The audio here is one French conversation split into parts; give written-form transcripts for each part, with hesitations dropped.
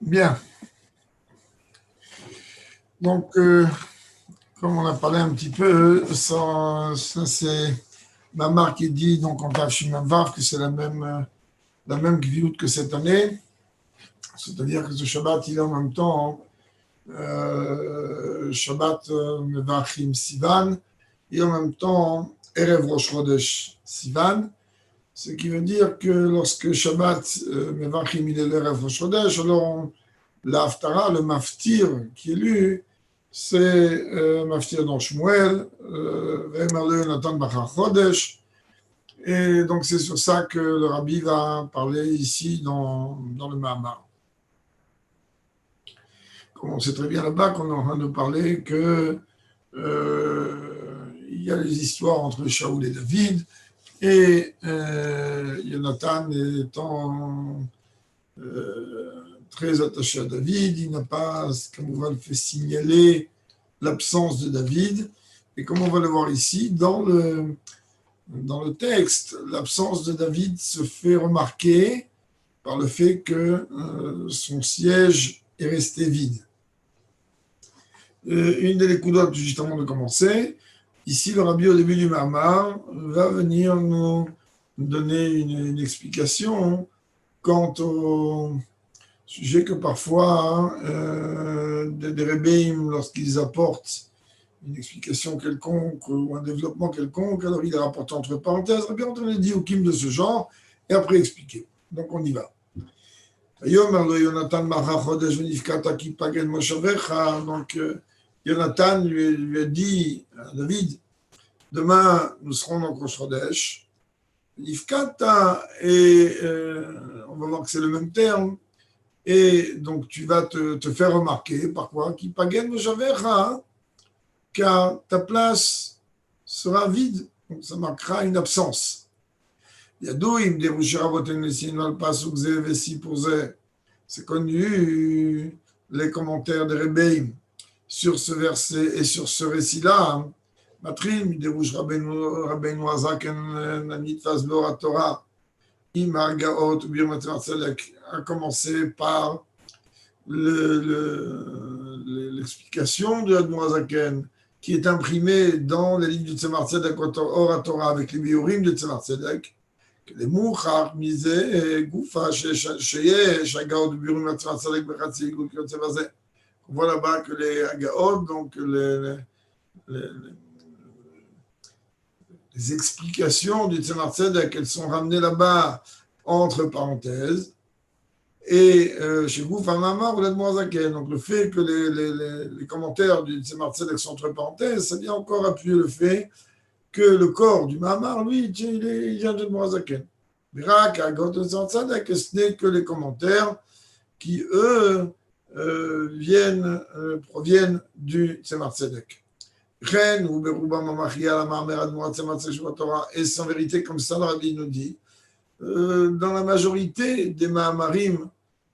Bien. Donc, comme on a parlé un petit peu, ça c'est Mamar qui dit donc en Tav Shimon Vav que c'est la même Gviout que cette année. C'est-à-dire que ce Shabbat, il est en même temps Shabbat Mevachim Sivan et en même temps Erev Rosh Chodesh Sivan. Ce qui veut dire que lorsque Shabbat Mevachim il est l'Erev Rosh Chodesh, alors l'Haftara, le Maftir qui est lu, c'est Maftir dans Shmuel, Ve'emer Natan Bachar Chodesh. Et donc c'est sur ça que le Rabbi va parler ici dans le Mahamar. Comme on sait très bien là-bas qu'on est en train de parler que il y a les histoires entre Shaoul et David, et Jonathan étant très attaché à David, il n'a pas, comme on va le fait signaler, l'absence de David. Et comme on va le voir ici, dans le texte, l'absence de David se fait remarquer par le fait que son siège est resté vide. Une des lécoudotes, juste avant de commencer, ici, le Rabbi, au début du Mahamar, va venir nous donner une explication quant au sujet que parfois, des Rebbeim, lorsqu'ils apportent une explication quelconque ou un développement quelconque, alors il est rapporté entre parenthèses, Rabbi entend les diokim de ce genre, et après expliquer. Donc on y va. Donc Jonathan lui a dit à David, demain nous serons dans Rosh Chodesh. Nifkata, et on va voir que c'est le même terme, et donc tu vas te faire remarquer par quoi? Qui pagen mojavecha, car ta place sera vide, donc ça marquera une absence. Yadouim derushiravoten lesinval pasuk ze vesi pour ze. C'est connu les commentaires de Rebbeim sur ce verset et sur ce récit-là. Matrim derush Rabbeinu Azaken nanitfas bor Torah im hagaot ubir matmat tzedek, a commencé par l'explication de Admor Zaken, qui est imprimée dans les livres du Tzemar Tzedek Or Torah avec les biurim de Tzemar Tzedek, que les mouchar misé goufa sheyesh hagaot biurim de Tzemar Tzedek bechatzi igut kiyotze bazeh. On voit là-bas que les hagaot, donc les explications du Tzemar Tzedek, elles sont ramenées là-bas entre parenthèses. Et chez vous, Famama, ou l'Admoazaken. Donc le fait que les commentaires du Tzemar Tzedek sont entre parenthèses, ça vient encore appuyer le fait que le corps du Mahamar, lui, il vient de l'Admoazaken. Mirak, Agot de Tzemar Tzedek, ce n'est que les commentaires qui, eux, proviennent du Tzemar Tzedek. Ren, ou Berouba Mamachia, la Marmer Admoa Tzemar Tzedek Torah, et c'est en vérité comme ça, le Rabbi nous dit, dans la majorité des Mahamarim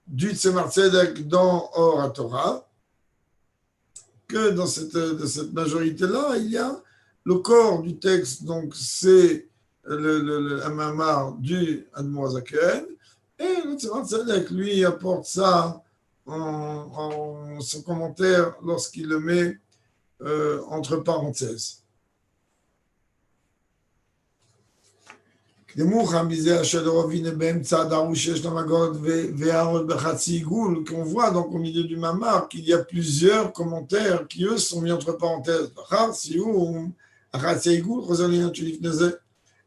du Tzemar Tzedek dans Or Torah, que dans cette majorité-là, il y a le corps du texte, donc c'est le Mahamar du Admor Zaken, et le Tzemar Tzedek, lui, apporte ça en son commentaire lorsqu'il le met entre parenthèses. qu'on voit donc au milieu du Mamar qu'il y a plusieurs commentaires qui, eux, sont mis entre parenthèses.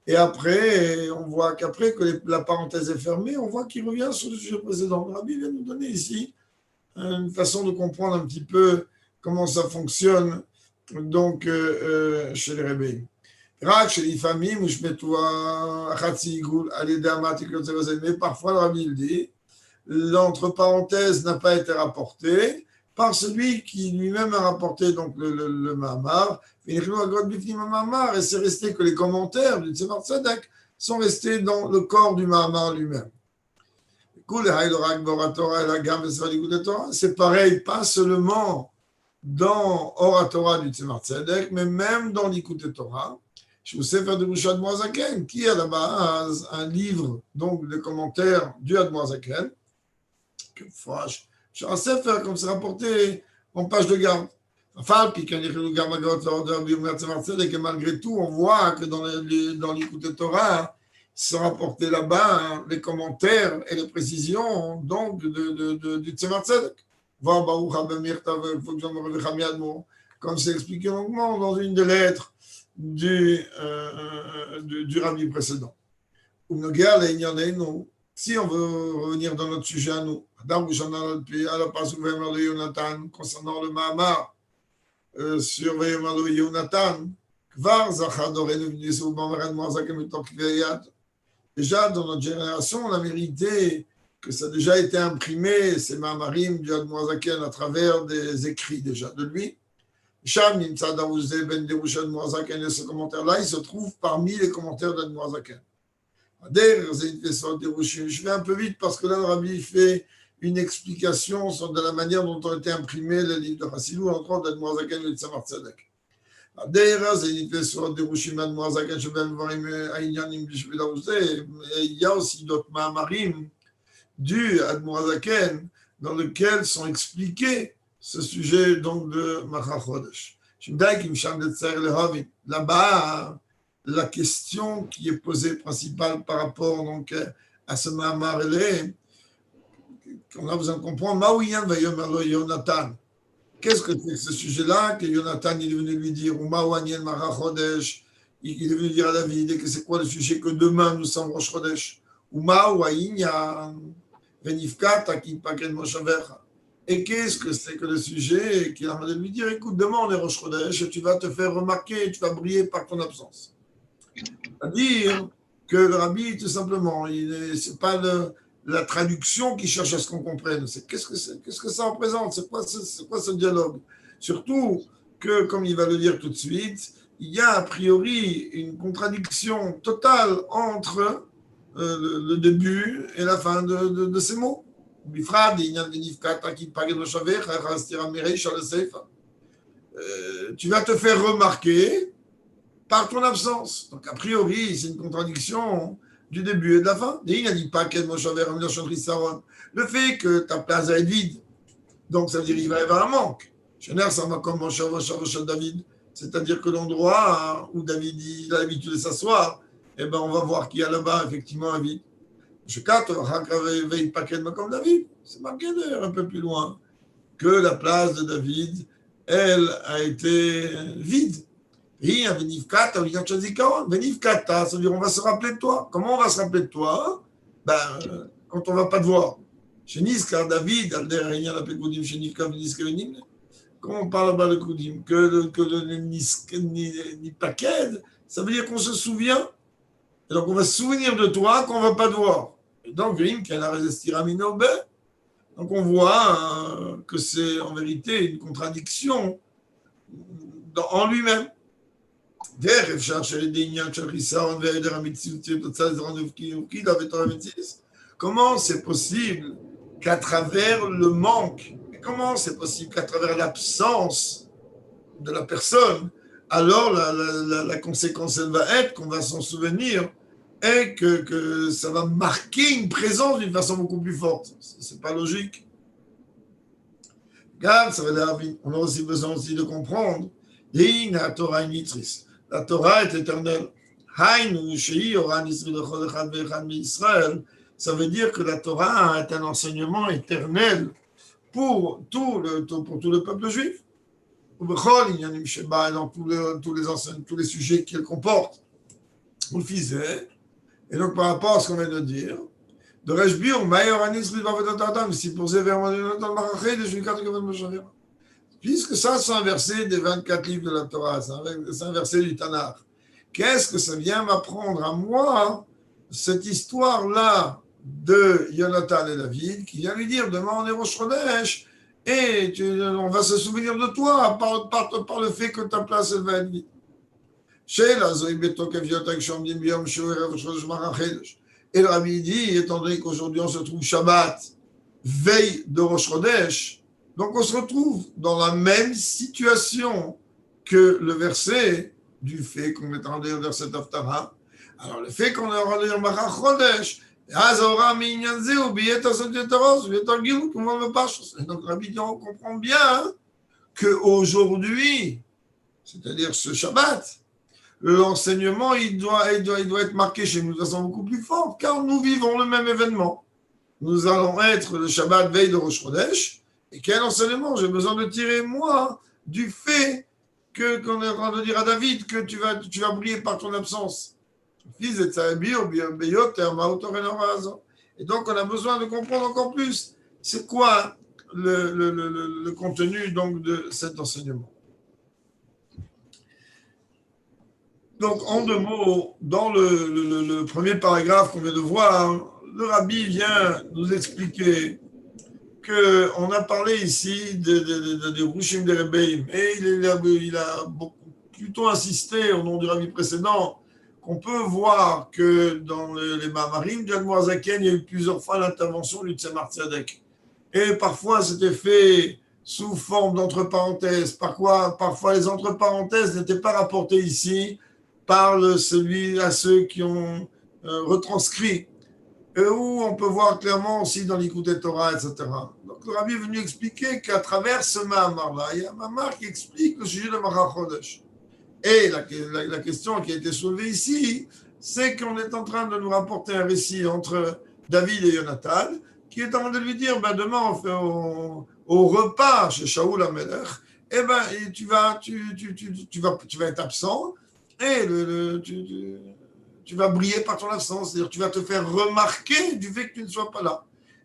Et après, on voit qu'après que la parenthèse est fermée, on voit qu'il revient sur le sujet précédent. Rabbi vient nous donner ici une façon de comprendre un petit peu comment ça fonctionne donc chez les Rebbeim. Mais parfois, le Rabbi dit, l'entre parenthèses n'a pas été rapporté par celui qui lui-même a rapporté donc le Mahamar. Et c'est resté que les commentaires du Tzemar Tzedek sont restés dans le corps du Mahamar lui-même. C'est pareil, pas seulement dans Or Torah du Tzemar Tzedek, mais même dans l'Ikut Torah. Je vous sais faire de Bouchad Moazaken, qui est à la base un livre donc de commentaires du Admoazaken, que Sur un sefer, comme c'est rapporté en page de garde. Enfin, puis quand il y a le et malgré tout, on voit que dans l'écoute Torah, sont rapportés là-bas les commentaires et les précisions donc du Tzemar Tzedek. Comme c'est expliqué longuement dans une des lettres du rabbi précédent. Si on veut revenir dans notre sujet à nous, concernant le Mahamar sur Vayomalo Yonatan, déjà dans notre génération, on a mérité que ça a déjà été imprimé, ces Mahamarim du Admoazaken, à travers des écrits déjà de lui. Sham Nimtsa Daouzé Ben Derusha Admoazaken, et ce commentaire-là, il se trouve parmi les commentaires d'Admoazaken. Je vais un peu vite parce que là, le Rabbi fait une explication sur de la manière dont ont été imprimés les livres de Hassidou, entre autres d'Admoazaken et de Tzemar Tzedek. Il y a aussi d'autres Mahamarim du Admoazaken dans lesquels sont expliqués ce sujet donc de Macha Chodesh. Là-bas, la question qui est posée principale par rapport donc à ce Mahamar, on a besoin de comprendre Maouyan Vayomer Yonatan. Qu'est-ce que c'est ce sujet-là que Yonatan il est venu lui dire, ou Maouaniel Macha Chodesh, il est venu dire à David, et que c'est quoi le sujet que demain nous sommes Rosh Chodesh, ou Maouaïnya Venifkata qui paquet Moshavecha. Et qu'est-ce que c'est que le sujet qu'il a demandé de lui dire, écoute, demain on est Rosh Chodesh, et tu vas te faire remarquer, tu vas briller par ton absence. C'est-à-dire que le rabbi, tout simplement, ce n'est pas la traduction qui cherche à ce qu'on comprenne. C'est qu'est-ce que ça représente, c'est quoi ce dialogue. Surtout que, comme il va le dire tout de suite, il y a a priori une contradiction totale entre le début et la fin de ces mots. Tu vas te faire remarquer par ton absence. Donc, a priori, c'est une contradiction du début et de la fin. Il n'a dit pas qu'elle m'a chavé le fait que ta place est vide, donc ça veut dire qu'il va y avoir un manque. Ça va comme David, c'est-à-dire que l'endroit où David il a l'habitude de s'asseoir, eh ben, on va voir qu'il y a là-bas effectivement un vide. Je capte, comme David, c'est marqué d'ailleurs un peu plus loin, que la place de David, elle a été vide. Venivkata, ça veut dire on va se rappeler de toi. Comment on va se rappeler de toi? Quand on ne va pas te voir. Car David, comment on parle là-bas de Koudim? Que le Nipaked, ça veut dire qu'on se souvient. Et donc on va se souvenir de toi qu'on ne va pas te voir. Et donc, donc on voit que c'est en vérité une contradiction en lui-même. Comment c'est possible qu'à travers le manque, et comment c'est possible qu'à travers l'absence de la personne, alors la conséquence elle va être qu'on va s'en souvenir et que ça va marquer une présence d'une façon beaucoup plus forte. C'est pas logique. Regarde, ça va dire, on a aussi besoin aussi de comprendre. La Torah est éternelle. Ça veut dire que la Torah est un enseignement éternel pour tout le peuple juif. Dans tous les sujets qu'elle comporte. Vous le faisiez. Et donc, par rapport à ce qu'on vient de dire, de Reshbir, si pour puisque ça, c'est un verset des 24 livres de la Torah, c'est un verset du Tanakh. Qu'est-ce que ça vient m'apprendre à moi, cette histoire-là de Yonatan et David, qui vient lui dire, demain on est Rosh Chodesh, et on va se souvenir de toi par le fait que ta place elle va être vide. Et le Rabbi dit, étant donné qu'aujourd'hui on se trouve Shabbat, veille de Rosh Chodesh, donc on se retrouve dans la même situation que le verset du fait qu'on est rendu au verset d'Aftara. Alors le fait qu'on est rendu au Macha Chodesh, Donc, Rabbi dit, on comprend bien qu'aujourd'hui, c'est-à-dire ce Shabbat, l'enseignement, il doit être marqué chez nous de façon beaucoup plus forte, car nous vivons le même événement. Nous allons être le Shabbat veille de Rosh Chodesh, et quel enseignement j'ai besoin de tirer, moi, du fait qu'on est en train de dire à David que tu vas briller par ton absence. Et donc, on a besoin de comprendre encore plus c'est quoi le contenu donc, de cet enseignement. Donc, en deux mots, dans le premier paragraphe qu'on vient de voir, le rabbi vient nous expliquer qu'on a parlé ici des Rushim des Rebbeim, et il a plutôt insisté au nom du rabbi précédent qu'on peut voir que dans les Mahamarim d'Admour Zaken, il y a eu plusieurs fois l'intervention du Tzemar Tzedek. Et parfois, c'était fait sous forme d'entre parenthèses. Parfois, les entre parenthèses n'étaient pas rapportées ici par ceux qui ont retranscrit. Et où on peut voir clairement aussi dans l'Ikouté Torah, etc. Donc, le rabbi est venu expliquer qu'à travers ce Mahamar-là, il y a un Mahamar qui explique le sujet de Macha Chodesh. Et la question qui a été soulevée ici, c'est qu'on est en train de nous rapporter un récit entre David et Jonathan, qui est en train de lui dire, demain on fait au repas chez Shaoul Amelech, tu vas être absent et tu vas briller par ton absence, c'est-à-dire tu vas te faire remarquer du fait que tu ne sois pas là.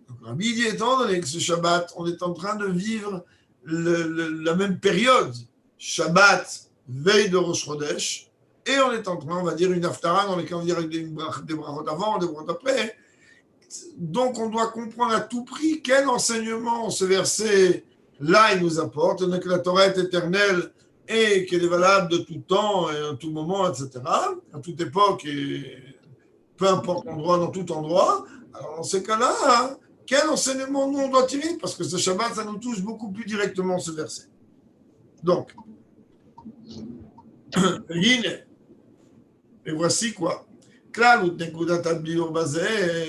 Donc, Rabbi dit, étant donné que ce Shabbat, on est en train de vivre la même période, Shabbat, veille de Rosh Chodesh, et on est en train, on va dire, une haftara dans laquelle on dirait des brachot avant, des brachot après. Donc, on doit comprendre à tout prix quel enseignement ce verset-là il nous apporte, que la Torah est éternelle et qu'elle est valable de tout temps et à tout moment, etc., à toute époque et peu importe l'endroit, dans tout endroit. Alors, dans ces cas-là, quel enseignement nous on doit tirer? Parce que ce Shabbat, ça nous touche beaucoup plus directement ce verset. Donc, et voici quoi.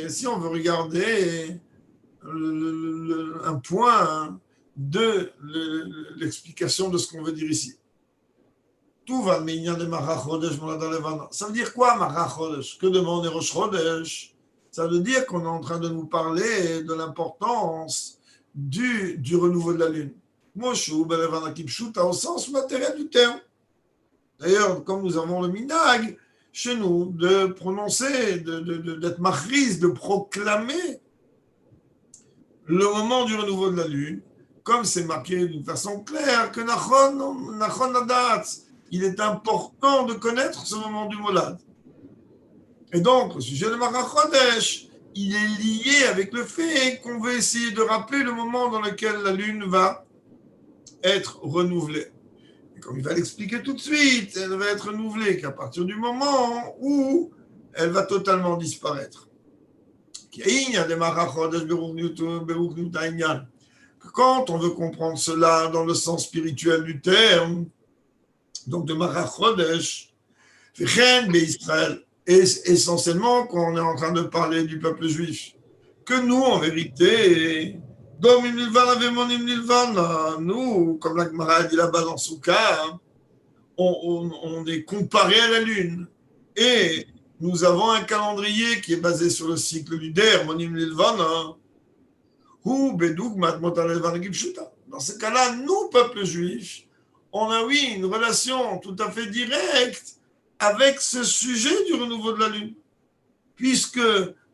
Si on veut regarder un point de l'explication de ce qu'on veut dire ici. Tout va minyan de Macha Chodesh. Ça veut dire quoi Macha Chodesh? Que demande Rosh Chodesh? Ça veut dire qu'on est en train de nous parler de l'importance du renouveau de la lune. Moshu Belevana Kipshuta au sens matériel du terme. D'ailleurs, comme nous avons le minag chez nous, de prononcer, d'être machris, de proclamer le moment du renouveau de la lune, comme c'est marqué d'une façon claire que Nachon Adat, il est important de connaître ce moment du Molad. Et donc, le sujet de Macha Chodesh, il est lié avec le fait qu'on veut essayer de rappeler le moment dans lequel la lune va être renouvelée. Et comme il va l'expliquer tout de suite, elle va être renouvelée qu'à partir du moment où elle va totalement disparaître. Quand on veut comprendre cela dans le sens spirituel du terme, donc de Macha Chodesh, Israël, et essentiellement quand on est en train de parler du peuple juif, que nous, en vérité, nous, comme la Gemara dit là-bas dans Souka, on est comparé à la lune. Et nous avons un calendrier qui est basé sur le cycle lunaire, Monim Lilvan, ou Bedougmat Motan Gipshuta. Dans ce cas-là, nous, peuple juif, on a, oui, une relation tout à fait directe avec ce sujet du renouveau de la lune, puisque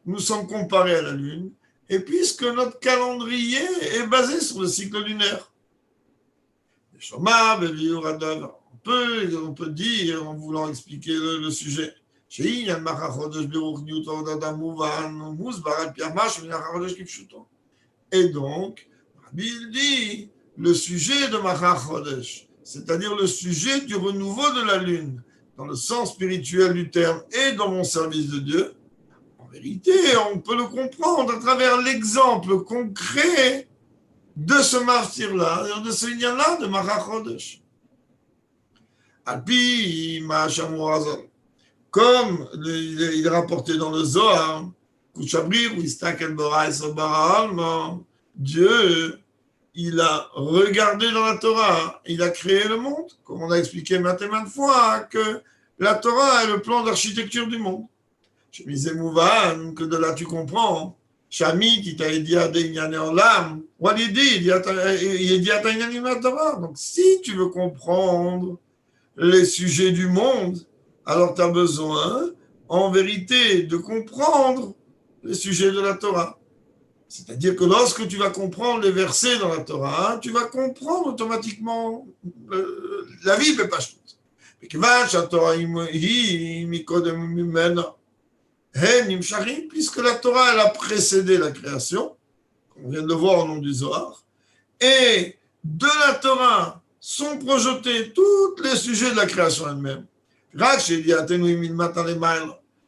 nous sommes comparés à la lune, et puisque notre calendrier est basé sur le cycle lunaire. On peut dire, en voulant expliquer le sujet, et donc, il dit le sujet de Macha Chodesh, c'est-à-dire le sujet du renouveau de la lune, dans le sens spirituel du terme et dans mon service de Dieu, en vérité, on peut le comprendre à travers l'exemple concret de ce martyr-là, de ce lien-là de Macha Chodesh. Alpi, comme il est rapporté dans le Zohar, Dieu, il a regardé dans la Torah, il a créé le monde, comme on a expliqué maintes et maintes fois, que la Torah est le plan d'architecture du monde. Je me disais, Mouvan, que de là tu comprends. Shami, qui t'a dit à des en l'âme, Walidi, il dit à la Torah. Donc, si tu veux comprendre les sujets du monde, alors tu as besoin, en vérité, de comprendre les sujets de la Torah. C'est-à-dire que lorsque tu vas comprendre les versets dans la Torah, tu vas comprendre automatiquement la vie de Pashtout. Puisque la Torah elle a précédé la création, on vient de le voir au nom du Zohar, et de la Torah sont projetés tous les sujets de la création elle-même.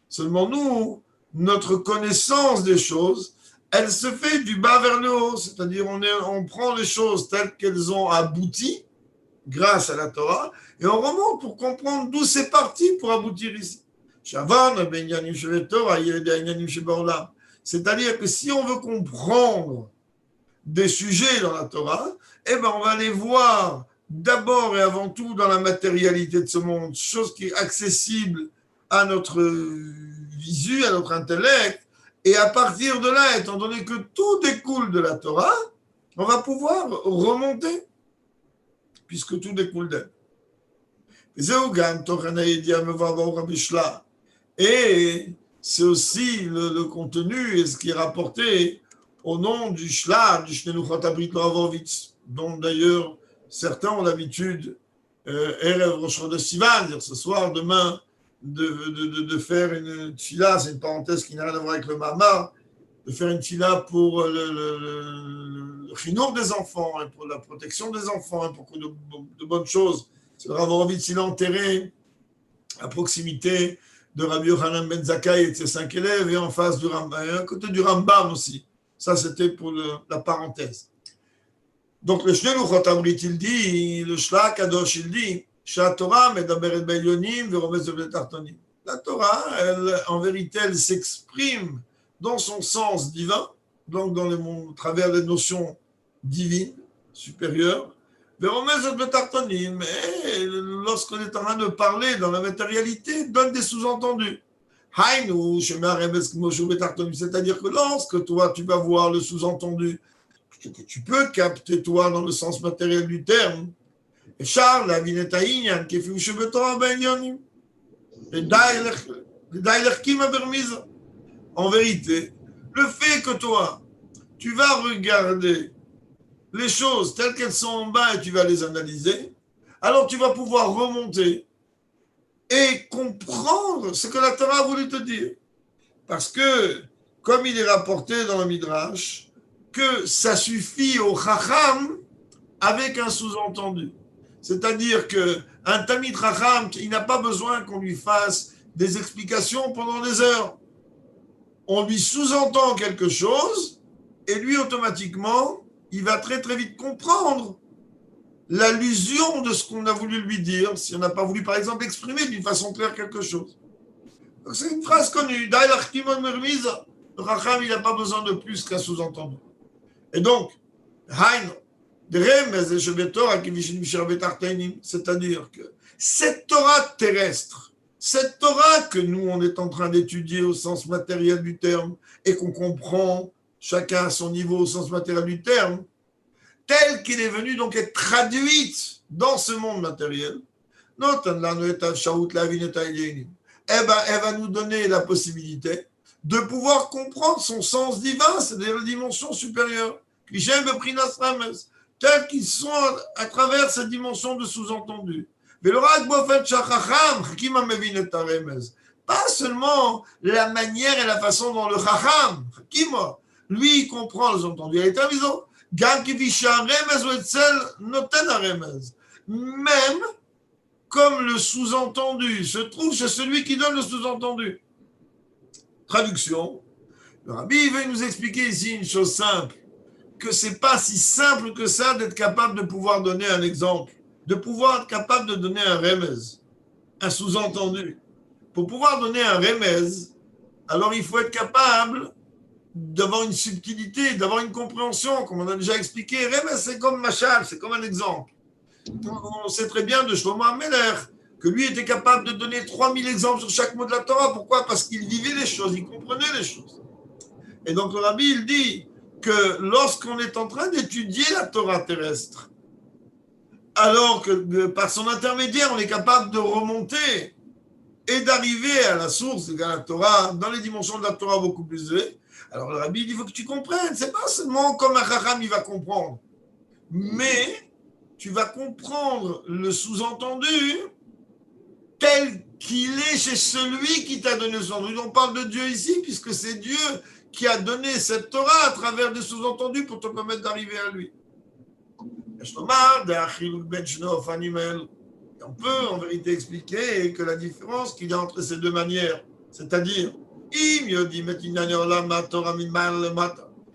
Seulement nous, notre connaissance des choses, elle se fait du bas vers le haut, c'est-à-dire on prend les choses telles qu'elles ont abouti grâce à la Torah et on remonte pour comprendre d'où c'est parti pour aboutir ici. C'est-à-dire que si on veut comprendre des sujets dans la Torah, eh ben on va les voir d'abord et avant tout dans la matérialité de ce monde, chose qui est accessible à notre visu, à notre intellect, et à partir de là, étant donné que tout découle de la Torah, on va pouvoir remonter, puisque tout découle d'elle. Et c'est aussi le contenu et ce qui est rapporté au nom du Shla, du Shneluchot Abrit Loravovitz, dont d'ailleurs certains ont l'habitude, Erev Rosh Chodesh Sivan, dire ce soir, demain, de faire une tfila, c'est une parenthèse qui n'a rien à voir avec le Mamar, de faire une tfila pour le chinour des enfants, et pour la protection des enfants, et pour que de bonnes choses. C'est le Rav Horovitz, il est enterré à proximité de Rabbi Yochanan Ben Zakkai et de ses 5 élèves, et en face du Rambam, et à côté du Rambam aussi. Ça, c'était pour la parenthèse. Donc, le Shnei Luchot Abrit, il dit, le Shla Kadosh, il dit, la Torah, en vérité, elle s'exprime dans son sens divin, donc dans le monde, à travers les notions divines, supérieures. Et lorsqu'on est en train de parler dans la matérialité, donne des sous-entendus. C'est-à-dire que lorsque toi, tu vas voir le sous-entendu, que tu peux capter, toi, dans le sens matériel du terme, Charles, la vineta inyan, qui fait Ushebetov ben Yonim. En vérité, le fait que toi, tu vas regarder les choses telles qu'elles sont en bas et tu vas les analyser, alors tu vas pouvoir remonter et comprendre ce que la Torah a voulu te dire. Parce que, comme il est rapporté dans le Midrash, que ça suffit au Chacham avec un sous-entendu. C'est-à-dire qu'un Talmid Chacham, il n'a pas besoin qu'on lui fasse des explications pendant des heures. On lui sous-entend quelque chose et lui, automatiquement, il va très très vite comprendre l'allusion de ce qu'on a voulu lui dire, si on n'a pas voulu, par exemple, exprimer d'une façon claire quelque chose. Donc, c'est une phrase connue. Le Chacham, il n'a pas besoin de plus qu'un sous-entendu. Et donc, c'est-à-dire que cette Torah terrestre, cette Torah que nous, on est en train d'étudier au sens matériel du terme et qu'on comprend chacun à son niveau au sens matériel du terme, telle qu'il est venu donc être traduite dans ce monde matériel, elle va nous donner la possibilité de pouvoir comprendre son sens divin, c'est-à-dire la dimension supérieure, tels qu'ils sont à travers cette dimension de sous-entendu. Pas seulement la manière et la façon dont le Chacham, lui, il comprend les entendus. Il est avisant. Même comme le sous-entendu se trouve chez celui qui donne le sous-entendu. Traduction. Le Rabbi veut nous expliquer ici une chose simple, que c'est pas si simple que ça d'être capable de pouvoir donner un exemple, de pouvoir être capable de donner un remez, un sous-entendu. Pour pouvoir donner un remez, alors il faut être capable d'avoir une subtilité, d'avoir une compréhension, comme on a déjà expliqué. Remez, c'est comme Machal, c'est comme un exemple. On sait très bien de Shlomo Ameler que lui était capable de donner 3000 exemples sur chaque mot de la Torah. Pourquoi? Parce qu'il vivait les choses, il comprenait les choses. Et donc le Rabbi, il dit que lorsqu'on est en train d'étudier la Torah terrestre, alors que par son intermédiaire, on est capable de remonter et d'arriver à la source de la Torah, dans les dimensions de la Torah beaucoup plus élevées. Alors le Rabbi, il faut que tu comprennes, c'est pas seulement comme un Chacham, il va comprendre, mais tu vas comprendre le sous-entendu tel qu'il est chez celui qui t'a donné son sous-entendu. On parle de Dieu ici, puisque c'est Dieu qui a donné cette Torah à travers des sous-entendus pour te permettre d'arriver à lui. On peut en vérité expliquer que la différence qu'il y a entre ces deux manières, c'est-à-dire,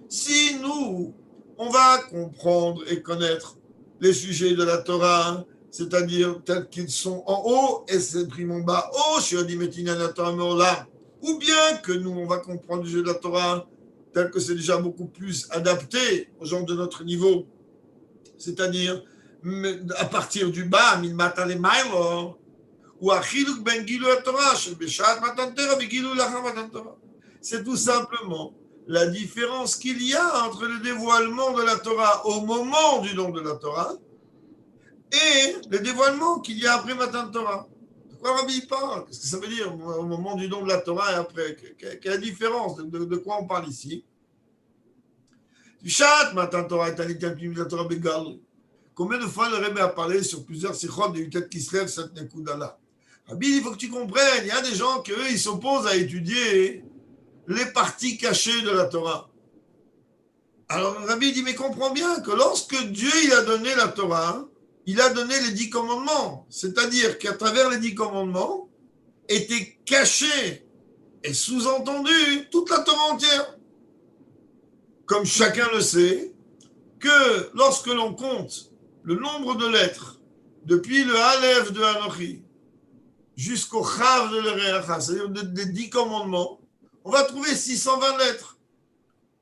si nous, on va comprendre et connaître les sujets de la Torah, c'est-à-dire tels qu'ils sont en haut et s'expriment en bas, ou bien que nous, on va comprendre le sujet de la Torah tel que c'est déjà beaucoup plus adapté aux gens de notre niveau, c'est-à-dire à partir du bas, ou c'est tout simplement la différence qu'il y a entre le dévoilement de la Torah au moment du don de la Torah et le dévoilement qu'il y a après Matan Torah. De quoi Rabbi parle? Qu'est-ce que ça veut dire au moment du don de la Torah et après? Quelle est la différence? De quoi on parle ici? Shat Matan Torah est la Torah Begal. Combien de fois le Rebbe a parlé sur plusieurs sikhot de Yutet qui se lève cette Nekuda-là? Rabbi, il faut que tu comprennes, il y a des gens qui, eux, ils s'opposent à étudier les parties cachées de la Torah. Alors Rabbi dit, mais comprends bien que lorsque Dieu il a donné la Torah, il a donné les 10 commandements. C'est-à-dire qu'à travers les 10 commandements, était caché et sous-entendu toute la Torah entière. Comme chacun le sait, que lorsque l'on compte le nombre de lettres, depuis le Aleph de Anochi jusqu'au Chav de l'Ereacha, c'est-à-dire des 10 commandements, on va trouver 620 lettres.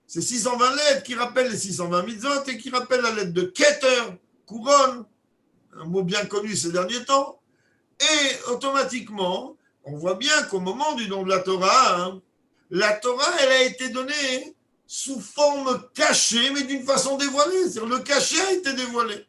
C'est 620 lettres qui rappellent les 620 mitzvot et qui rappellent la lettre de Keter, couronne, un mot bien connu ces derniers temps. Et automatiquement, on voit bien qu'au moment du don de la Torah, elle a été donnée sous forme cachée, mais d'une façon dévoilée. C'est-à-dire le cachet a été dévoilé.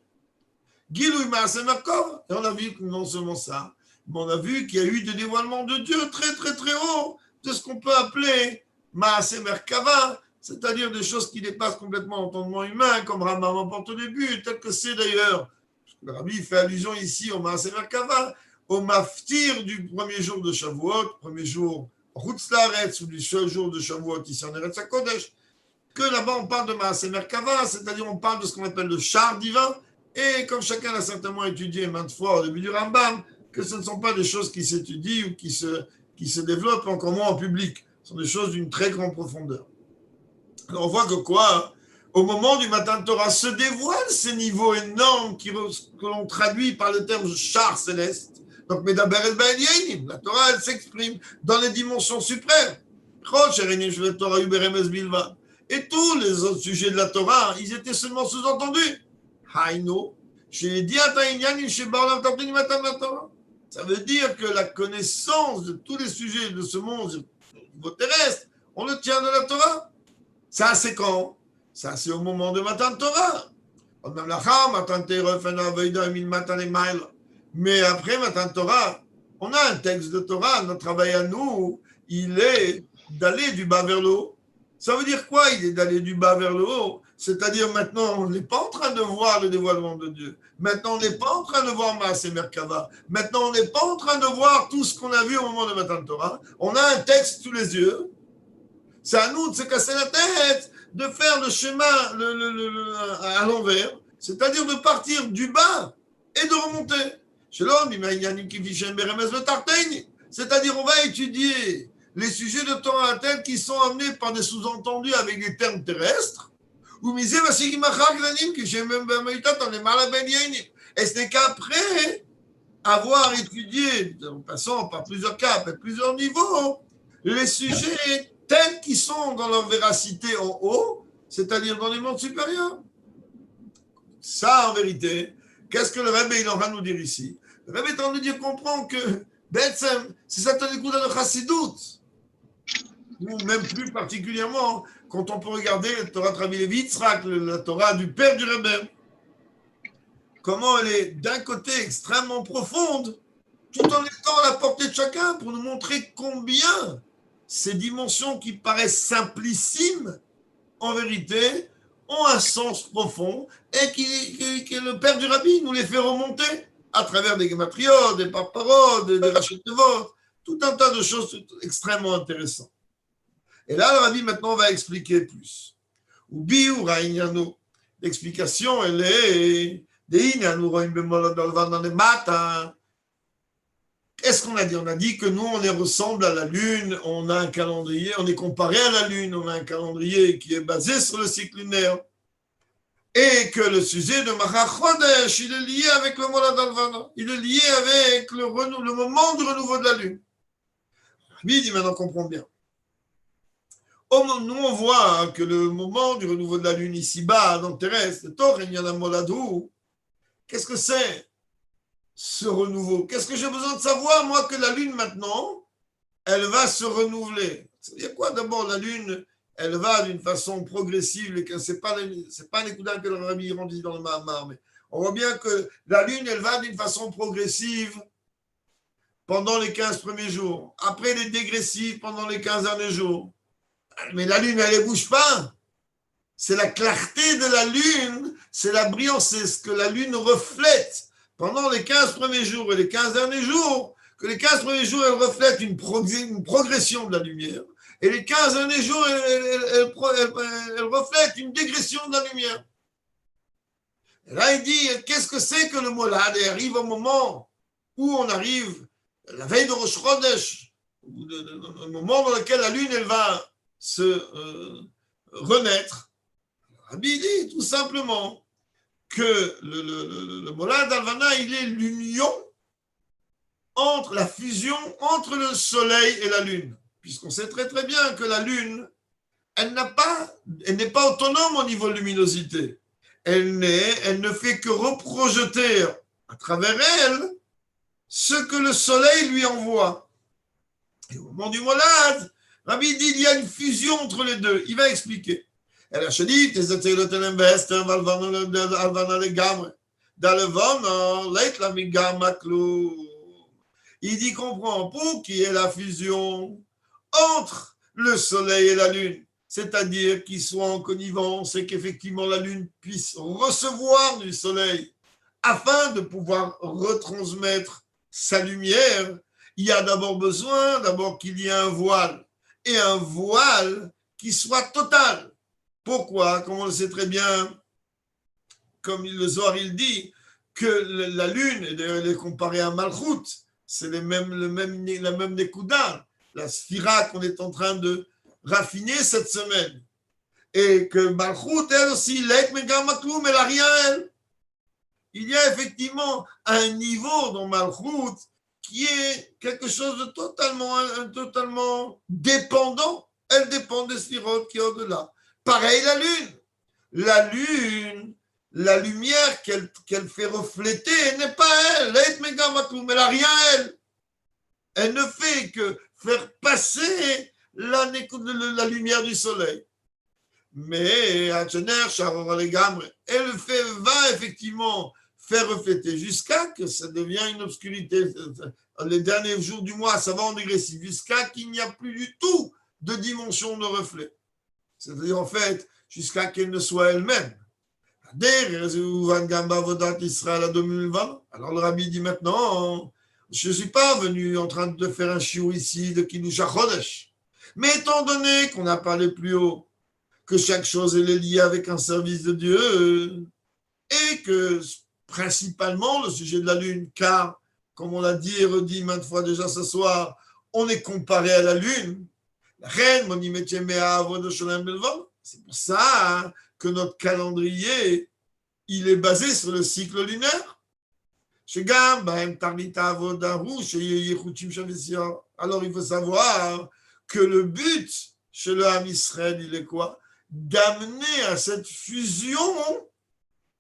Gilui Maaseh Merkava. Et on a vu que non seulement ça, mais on a vu qu'il y a eu des dévoilements de Dieu très, très, très haut, de ce qu'on peut appeler Maaseh Merkava, c'est-à-dire des choses qui dépassent complètement l'entendement humain, comme Rambam emporte au début, tel que c'est d'ailleurs. Le Rabbi fait allusion ici au Maaseh Merkava, au maftir du premier jour de Shavuot, premier jour Chutz Laaretz, ou du seul jour de Shavuot ici en Eretz HaKodesh, que là-bas on parle de Maaseh Merkava, c'est-à-dire on parle de ce qu'on appelle le char divin, et comme chacun l'a certainement étudié maintes fois au début du Rambam, que ce ne sont pas des choses qui s'étudient ou qui se développent encore moins en public, ce sont des choses d'une très grande profondeur. Alors on voit que quoi, au moment du Matan Torah, se dévoilent ces niveaux énormes que l'on traduit par le terme char céleste. Donc, Medaber el Ba'el Yainim, la Torah, elle s'exprime dans les dimensions suprêmes. Et tous les autres sujets de la Torah, ils étaient seulement sous-entendus. Haïno, ça veut dire que la connaissance de tous les sujets de ce monde terrestre, on le tient de la Torah. Ça, c'est quand? Ça, c'est au moment de Matan Torah. Mais après Matan Torah, on a un texte de Torah, notre travail à nous, il est d'aller du bas vers le haut. Ça veut dire quoi, il est d'aller du bas vers le haut? C'est-à-dire maintenant, on n'est pas en train de voir le dévoilement de Dieu. Maintenant, on n'est pas en train de voir Maaseh Merkava. Maintenant, on n'est pas en train de voir tout ce qu'on a vu au moment de Matan Torah. On a un texte sous les yeux. C'est à nous de se casser la tête, de faire le schéma à l'envers, c'est-à-dire de partir du bas et de remonter. C'est-à-dire on va étudier les sujets de Torah tels qui sont amenés par des sous-entendus avec des termes terrestres, et ce n'est qu'après avoir étudié, en passant par plusieurs caps et plusieurs niveaux, les sujets tels qu'ils sont dans leur véracité en haut, c'est-à-dire dans les mondes supérieurs. Ça, en vérité, qu'est-ce que le Rebbe est en train de nous dire ici? Le Rebbe est en train de nous dire, comprend que c'est ça ton écoute dans le Chassidut, ou même plus particulièrement quand on peut regarder la Torah de Rabbi Levi Yitzhak, la Torah du père du Rebbe, comment elle est d'un côté extrêmement profonde, tout en étant à la portée de chacun pour nous montrer combien ces dimensions qui paraissent simplissimes, en vérité, ont un sens profond et que le père du Rabbi nous les fait remonter à travers des gématriotes, des paparotes, des rachets de vote, tout un tas de choses extrêmement intéressantes. Et là, le Rabbi maintenant va expliquer plus. Ubi ou Raïniano. L'explication, elle est Qu'est-ce qu'on a dit? On a dit que nous, on les ressemble à la Lune, on a un calendrier, on est comparé à la Lune, on a un calendrier qui est basé sur le cycle lunaire. Et que le sujet de Machar Chodesh, il est lié avec le Molad Alvana. Il est lié avec le moment du renouveau de la Lune. Lui, il dit maintenant, comprends bien. Nous, on voit que le moment du renouveau de la Lune ici-bas, dans le terrestre, qu'est-ce que c'est ce renouveau? Qu'est-ce que j'ai besoin de savoir, moi, que la Lune, maintenant, elle va se renouveler? C'est-à-dire quoi? D'abord, la Lune, elle va d'une façon progressive, et que ce n'est pas les coups que le Rabbi dit dans le Mahamar, mais on voit bien que la Lune, elle va d'une façon progressive pendant les 15 premiers jours. Après, elle est dégressive pendant les 15 derniers jours. Mais la Lune, elle ne bouge pas. C'est la clarté de la Lune, c'est la brillance, c'est ce que la Lune reflète pendant les 15 premiers jours et les 15 derniers jours, que les 15 premiers jours, elle reflète une progression de la lumière, et les 15 derniers jours, elle reflète une dégression de la lumière. Et là, il dit, qu'est-ce que c'est que le Molad? Et arrive au moment où on arrive, la veille de Rosh Chodesh, le moment dans lequel la Lune, elle va se renaître. Rabbi dit tout simplement que le Molad Alvana, il est l'union entre la fusion entre le soleil et la lune, puisqu'on sait très très bien que la lune, elle n'est pas autonome au niveau de luminosité. Elle ne fait que reprojeter à travers elle ce que le soleil lui envoie. Et au moment du Molad, Rabbi dit il y a une fusion entre les deux. Il va expliquer. אלא שנית, זה צריך להיות להם בהסתר והלבנה לגמרי. דלבנה, לית לה מגמא כלום. Il dit comprend pour qu'il y ait la fusion entre le soleil et la lune, c'est-à-dire qu'ils soient en connivence et qu'effectivement la lune puisse recevoir du soleil afin de pouvoir retransmettre sa lumière. Il y a d'abord besoin qu'il y ait un voile, et un voile qui soit total. Pourquoi? Comme on le sait très bien, comme le Zohar il dit, que la lune, elle est comparée à Malchut, c'est la même Nekuda, la Sphira qu'on est en train de raffiner cette semaine. Et que Malchut, elle aussi, l'Ek Megamaklum, elle n'a rien, elle. Il y a effectivement un niveau dans Malchut qui est quelque chose de totalement dépendant. Elle dépend des sphirotes qui est au-delà. Pareil la lune. La lune, la lumière qu'elle fait refléter, elle n'est pas elle. Elle n'a rien elle. Elle ne fait que faire passer la lumière du soleil. Mais elle va effectivement faire refléter jusqu'à que ça devienne une obscurité. Les derniers jours du mois, ça va en dégressif, jusqu'à qu'il n'y a plus du tout de dimension de reflet. C'est-à-dire, en fait, jusqu'à qu'elle ne soit elle-même. Alors le Rabbi dit maintenant, je ne suis pas venu en train de faire un shiur ici de Kiddush HaChodesh. Mais étant donné qu'on a parlé plus haut, que chaque chose est liée avec un service de Dieu, et que principalement le sujet de la lune, car, comme on l'a dit et redit maintes fois déjà ce soir, on est comparé à la lune. C'est pour ça que notre calendrier, il est basé sur le cycle lunaire. Alors il faut savoir que le but chez le Ham Israël, il est quoi? D'amener à cette fusion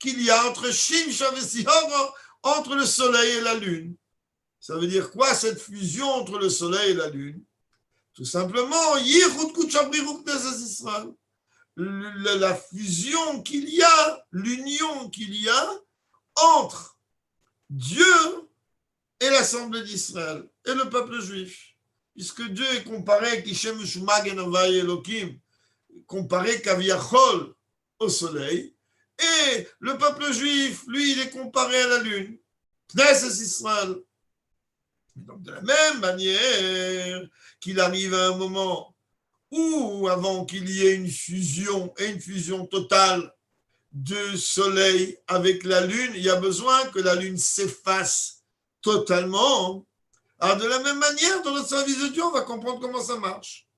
qu'il y a entre Shin, Shav et Sihor, entre le soleil et la lune. Ça veut dire quoi, cette fusion entre le soleil et la lune? Tout simplement, la fusion qu'il y a, l'union qu'il y a entre Dieu et l'Assemblée d'Israël et le peuple juif. Puisque Dieu est comparé, comparé Kaviachol au soleil, et le peuple juif, lui, il est comparé à la lune. Knesset Israël. Donc, de la même manière qu'il arrive à un moment où, avant qu'il y ait une fusion, et une fusion totale du soleil avec la lune, il y a besoin que la lune s'efface totalement. Alors, de la même manière, dans notre service de Dieu, on va comprendre comment ça marche.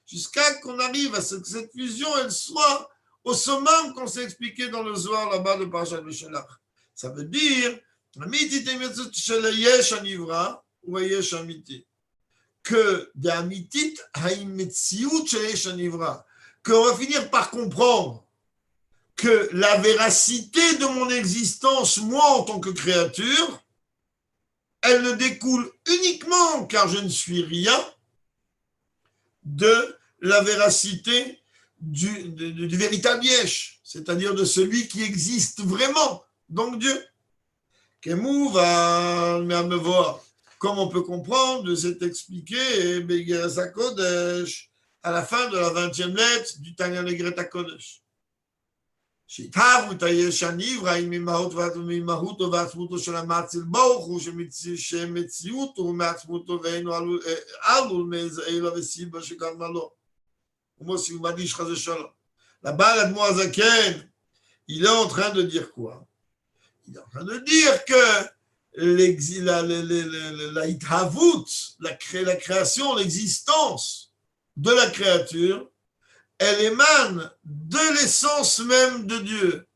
Jusqu'à qu'on arrive à ce que cette fusion, elle soit au summum qu'on s'est expliqué dans le Zohar là-bas de Parashat Beshalach. Ça veut dire que qu'on va finir par comprendre que la véracité de mon existence, moi en tant que créature, elle ne découle uniquement, car je ne suis rien, de la véracité du véritable Yesh, c'est-à-dire de celui qui existe vraiment, donc Dieu. Kemou va me voir. Comme on peut comprendre, c'est expliqué Begeras Kodesh à la fin de la 20e lettre du Tanya Negret Kodesh. שהתהוו את היש הנברא ממהותו ועצמותו של המציל ברוך הוא שמציאותו ומעצמותו ואינו עלול מאיזה אלה וסיבה שגרמה לו. כמו שהוא מדיש חזה שלום. là-bas, l'Admo Azaken, il est en train de dire quoi? Il est en train de dire que la hithavut, la création, l'existence de la créature, elle émane de l'essence même de Dieu.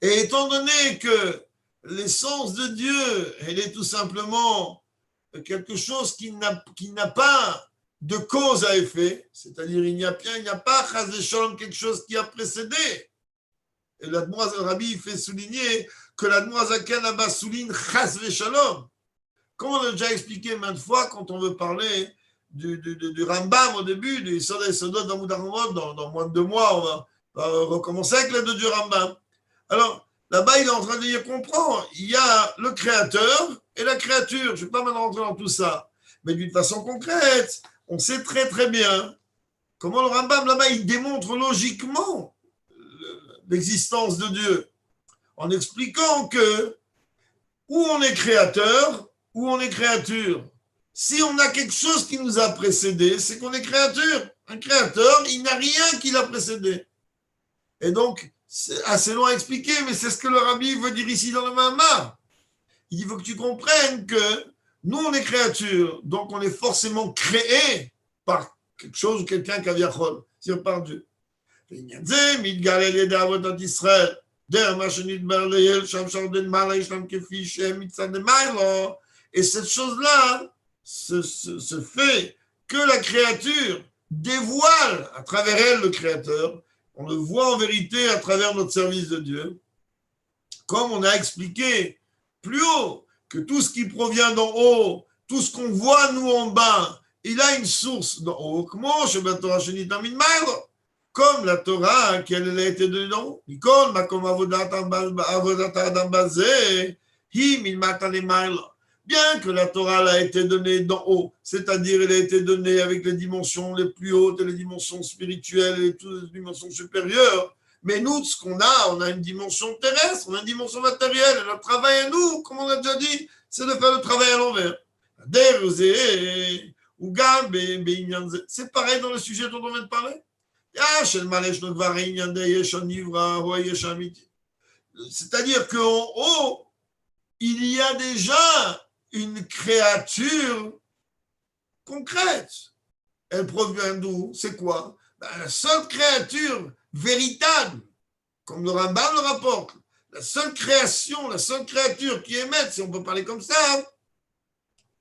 Et étant donné que l'essence de Dieu, elle est tout simplement quelque chose qui n'a pas de cause à effet, c'est-à-dire il n'y a pas chas v'shalom, quelque chose qui a précédé. Et le Rabbi fait souligner que l'Admo Azaken là-bas souligne chas v'shalom. Comme on a déjà expliqué maintes fois quand on veut parler du Rambam au début, du Soda et Sodot dans moins de 2 mois, on va recommencer avec l'aide du Rambam. Alors, là-bas, il est en train de dire, comprends, il y a le créateur et la créature. Je ne vais pas maintenant rentrer dans tout ça. Mais d'une façon concrète, on sait très très bien comment le Rambam, là-bas, il démontre logiquement l'existence de Dieu en expliquant que où on est créateur, où on est créature. Si on a quelque chose qui nous a précédé, c'est qu'on est créature. Un créateur, il n'a rien qui l'a précédé. Et donc, c'est assez long à expliquer, mais c'est ce que le Rabbi veut dire ici dans le Mahama. Il faut que tu comprennes que nous, on est créatures, donc on est forcément créé par quelque chose ou quelqu'un qui a viachol, c'est-à-dire par Dieu. Et cette chose-là, ce fait que la créature dévoile à travers elle le Créateur, on le voit en vérité à travers notre service de Dieu, comme on a expliqué plus haut, que tout ce qui provient d'en haut, tout ce qu'on voit nous en bas, il a une source d'en haut, comme la Torah qui elle a été donnée d'en haut. Bien que la Torah a été donnée d'en haut, c'est-à-dire elle a été donnée avec les dimensions les plus hautes et les dimensions spirituelles et toutes les dimensions supérieures, mais nous, ce qu'on a, on a une dimension terrestre, on a une dimension matérielle, et notre travail à nous, comme on a déjà dit, c'est de faire le travail à l'envers. C'est pareil dans le sujet dont on vient de parler. C'est-à-dire qu'en haut, il y a déjà une créature concrète. Elle provient d'où? C'est quoi? La seule créature véritable, comme le Rambam le rapporte, la seule création, la seule créature qui émette, si on peut parler comme ça,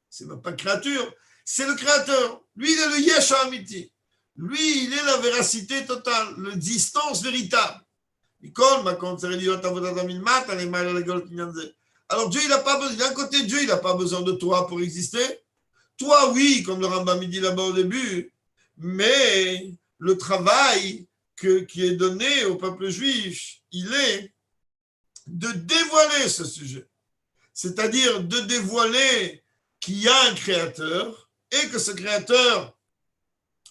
c'est même pas créature, c'est le créateur. Lui, il est le Yesh Amiti. Lui, il est la véracité totale, l'existence véritable. Alors Dieu, il n'a pas besoin, d'un côté, Dieu, il n'a pas besoin de toi pour exister. Toi, oui, comme le Rambam dit là-bas au début, mais le travail qui est donné au peuple juif, il est de dévoiler ce sujet. C'est-à-dire de dévoiler qu'il y a un créateur et que ce créateur,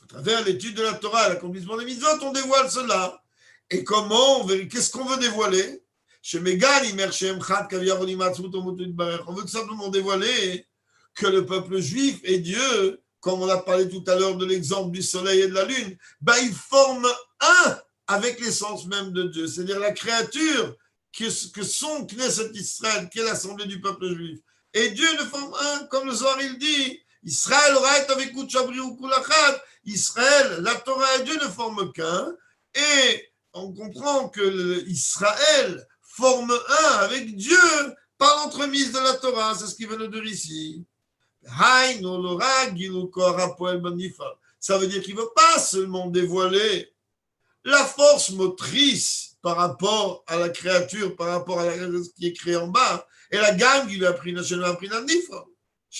à travers l'étude de la Torah et l'accomplissement des mitzvot, on dévoile cela. Et comment, qu'est-ce qu'on veut dévoiler? On veut tout simplement dévoiler que le peuple juif et Dieu, comme on a parlé tout à l'heure de l'exemple du soleil et de la lune, ils forment un avec l'essence même de Dieu, c'est-à-dire la créature que sont Knesset Israël, qui est l'assemblée du peuple juif. Et Dieu ne forme un, comme le Zohar il dit, Israël, Israël, la Torah et Dieu ne forment qu'un, et on comprend que Israël forme un avec Dieu par l'entremise de la Torah, c'est ce qu'il veut nous dire ici. Ça veut dire qu'il ne veut pas seulement dévoiler la force motrice par rapport à la créature, par rapport à ce qui est créé en bas, et la gamme qu'il lui a pris, chez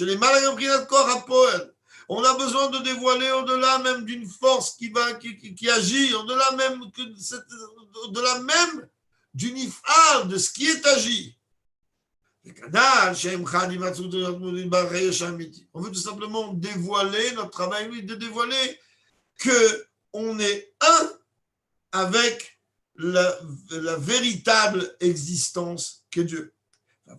les malins pris notre corps à Poël. On a besoin de dévoiler au-delà même d'une force qui agit, au-delà même d'une ifal, de ce qui est agi. On veut tout simplement dévoiler notre travail, oui, de dévoiler qu'on est un avec la véritable existence qu'est Dieu. Alors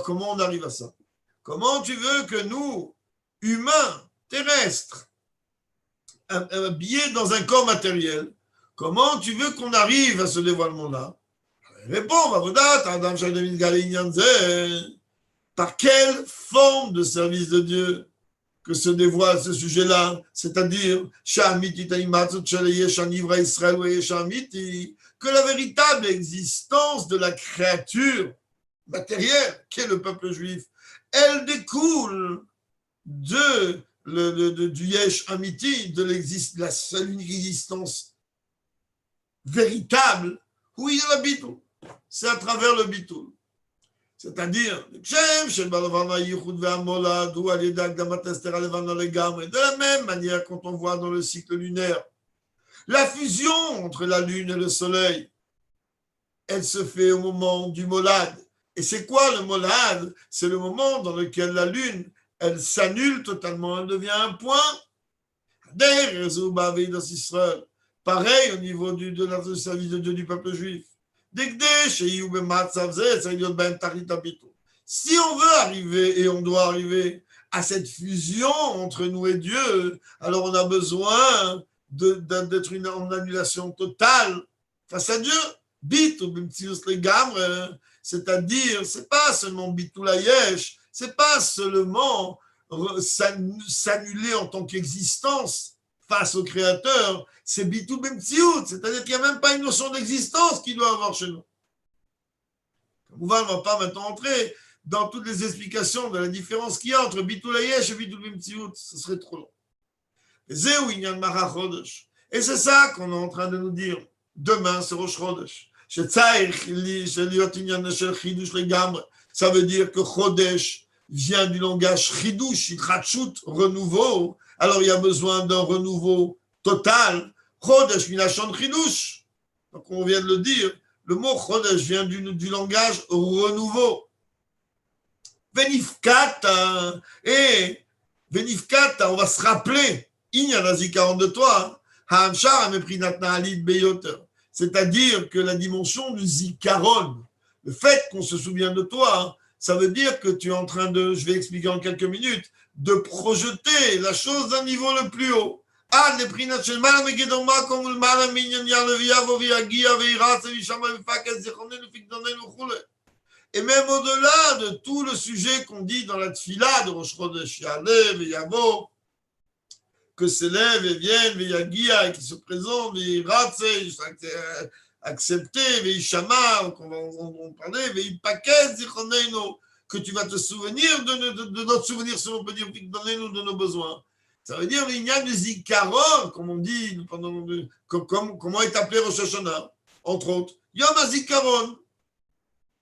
comment on arrive à ça? Comment tu veux que nous, humains, terrestres, habillés dans un corps matériel, comment tu veux qu'on arrive à ce dévoilement-là? Réponds, par quelle forme de service de Dieu que se dévoile ce sujet-là, c'est-à-dire que la véritable existence de la créature matérielle qu'est le peuple juif, elle découle du Yesh Amiti, de la seule unique existence véritable, où il y a la bitul. C'est à travers le bitul. C'est-à-dire, de la même manière quand on voit dans le cycle lunaire, la fusion entre la lune et le soleil, elle se fait au moment du molad. Et c'est quoi le molad? C'est le moment dans lequel la lune, elle s'annule totalement, elle devient un point. Pareil au niveau de la service de Dieu du peuple juif. Si on veut arriver et on doit arriver à cette fusion entre nous et Dieu, alors on a besoin d'être en annulation totale face à Dieu. C'est-à-dire, c'est pas seulement bitul hayesh, c'est pas seulement s'annuler en tant qu'existence face au Créateur, c'est bitul b'mtziut, c'est-à-dire qu'il n'y a même pas une notion d'existence qu'il doit avoir chez nous. On ne va pas maintenant entrer dans toutes les explications de la différence qu'il y a entre bitul hayesh et bitul b'mtziut, ce serait trop long. Et c'est ça qu'on est en train de nous dire. Demain, c'est Rosh Chodesh. Ça veut dire que Chodesh vient du langage chidush, hitratshut, renouveau. Alors il y a besoin d'un renouveau total. Chodesh minashon chidush. Donc on vient de le dire. Le mot Chodesh vient du langage renouveau. Venifkata. Et Venifkata, on va se rappeler. Inyanazi-40 de toi. Hamshar meprinat na'alit beyoter. C'est-à-dire que la dimension du zikaron, le fait qu'on se souvient de toi, ça veut dire que tu es en train de, je vais expliquer en quelques minutes, de projeter la chose d'un niveau le plus haut. Et même au-delà de tout le sujet qu'on dit dans la tfila de Rosh Chodesh Ya'alev et Yavo, que s'élève et vienne, et qui se présente, et accepter, et Ishama, on parlait, et Paket, que tu vas te souvenir de notre souvenir, si on peut dire, donnez-nous de nos besoins. Ça veut dire, il y a des zikaron, comme on dit, comment est appelé Rosh Hashanah, entre autres. Yom HaZikaron.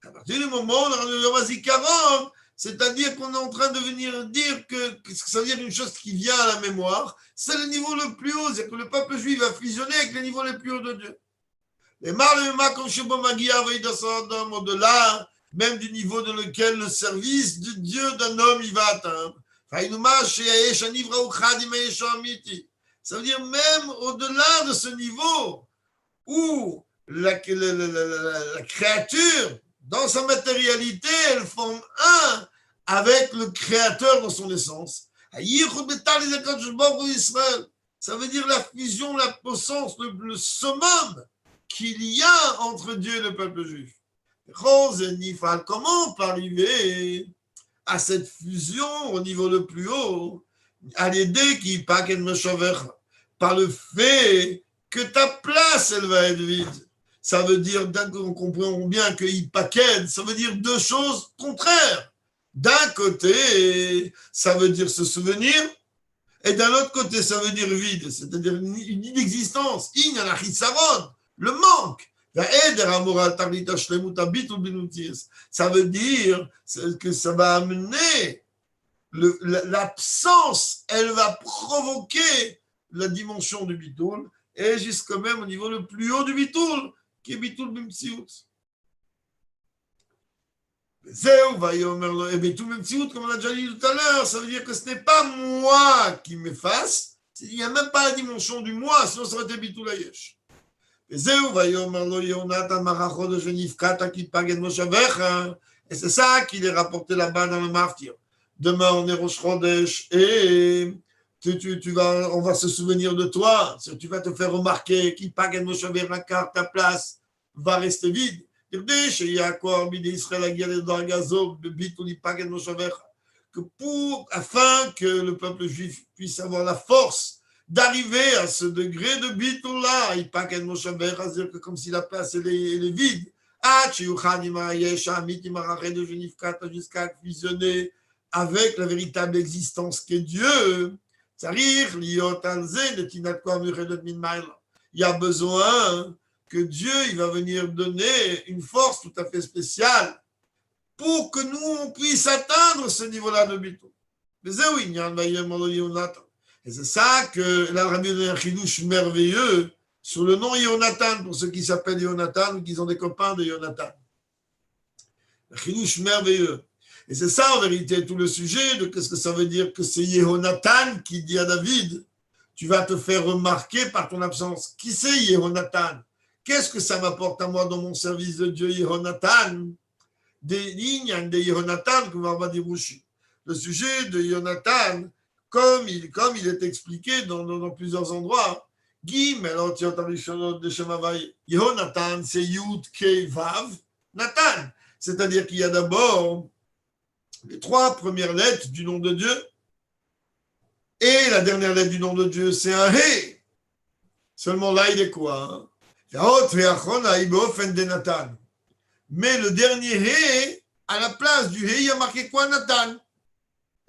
À partir du moment où on a le Yom HaZikaron, c'est-à-dire qu'on est en train de venir dire que ça veut dire une chose qui vient à la mémoire, c'est le niveau le plus haut, c'est que le peuple juif va fusionner avec les niveaux les plus hauts de Dieu. Et au-delà même du niveau dans lequel le service de Dieu d'un homme il va atteindre. Ça veut dire même au-delà de ce niveau où la créature, dans sa matérialité, elle forme un avec le créateur dans son essence. Ça veut dire la fusion, la puissance, le summum qu'il y a entre Dieu et le peuple juif. Comment on peut arriver à cette fusion au niveau le plus haut? À l'idée qui par le fait que ta place, elle va être vide. Ça veut dire, on comprend bien que Ipaken, ça veut dire deux choses contraires. D'un côté, ça veut dire se souvenir, et d'un autre côté, ça veut dire vide, c'est-à-dire une inexistence, le manque. Ça veut dire que ça va amener l'absence, elle va provoquer la dimension du bitoul, et jusqu'au même au niveau le plus haut du bitoul, qui est bitoul bimtsiout. Et bitoul bimtsiout, comme on a déjà dit tout à l'heure, ça veut dire que ce n'est pas moi qui m'efface, il n'y a même pas la dimension du moi, sinon ça aurait été bitoul ayesh. Et c'est ça qu'il est rapporté là-bas dans le martyr. Demain, on est Rosh Chodesh et on va se souvenir de toi. Tu vas te faire remarquer ta place va rester vide. Afin que le peuple juif puisse avoir la force d'arriver à ce degré de bitoula, c'est-à-dire que comme si la place elle est vide, jusqu'à fusionner avec la véritable existence qu'est Dieu. Il y a besoin que Dieu il va venir donner une force tout à fait spéciale pour que nous on puisse atteindre ce niveau-là de bitoula. Et c'est ça que là, Rabbi donne un chidouche merveilleux sur le nom Yonatan, pour ceux qui s'appellent Yonatan ou qui sont des copains de Yonatan. Un chidouche merveilleux. Et c'est ça, en vérité, tout le sujet de qu'est-ce que ça veut dire que c'est Yehonatan qui dit à David, tu vas te faire remarquer par ton absence. Qui c'est Yehonatan? Qu'est-ce que ça m'apporte à moi dans mon service de Dieu, Yehonatan? Des lignes de Yehonatan, comme on va dire Rouchi. Le sujet de Yonatan, comme il est expliqué dans plusieurs endroits, Yehonatan, c'est Yud Kei Vav Nathan. C'est-à-dire qu'il y a d'abord les trois premières lettres du nom de Dieu, et la dernière lettre du nom de Dieu, c'est un He. Seulement là, il est quoi? Mais le dernier He, à la place du He, il y a marqué quoi, Nathan?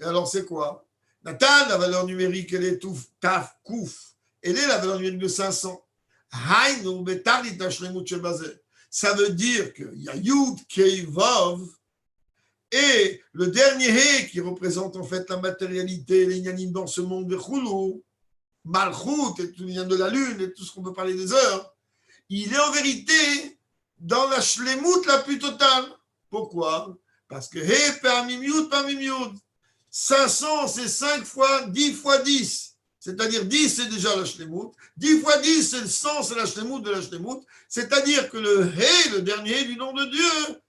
Et alors, c'est quoi? Nathan, la valeur numérique, elle est Touf, Taf, Kouf. Elle est la valeur numérique de 500. Ça veut dire qu'il y a Yud, Kei, Vav, et le dernier He, qui représente en fait la matérialité, les Yanim dans ce monde de Khulu, Malchut, et tout vient de la lune, et tout ce qu'on peut parler des heures, il est en vérité dans la Shlemut la plus totale. Pourquoi? Parce que He parmi Yud, 500, c'est 5 fois 10 fois 10. C'est-à-dire 10, c'est déjà la Shlemut. 10 fois 10, c'est le 100, c'est la Shlemut de la Shlemut. C'est-à-dire que le He, le dernier du nom de Dieu,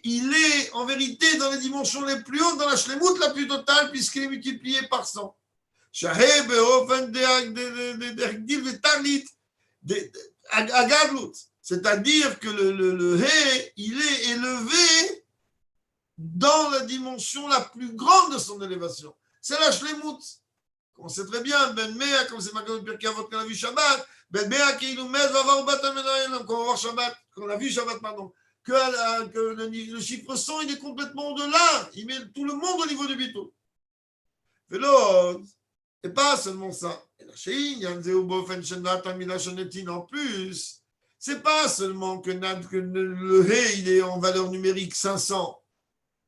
il est en vérité dans les dimensions les plus hautes, dans la Shlemut la plus totale, puisqu'il est multiplié par 100. C'est-à-dire que le He, il est élevé dans la dimension la plus grande de son élévation. C'est la Shlemut. On sait très bien, Ben Mea, comme c'est marqué dans le Pirkei Avot qu'on a vu Shabbat, Ben Mea qui nous met, va voir Bata Menayel, qu'on va voir Shabbat, qu'on a vu Shabbat, pardon. que le chiffre 100, il est complètement au-delà. Il met tout le monde au niveau du bitul. Et l'autre, et pas seulement ça. Et la Shein, Yanzeu Bofen Shenat Amila Shenetin en plus. C'est pas seulement que le He, il est en valeur numérique 500,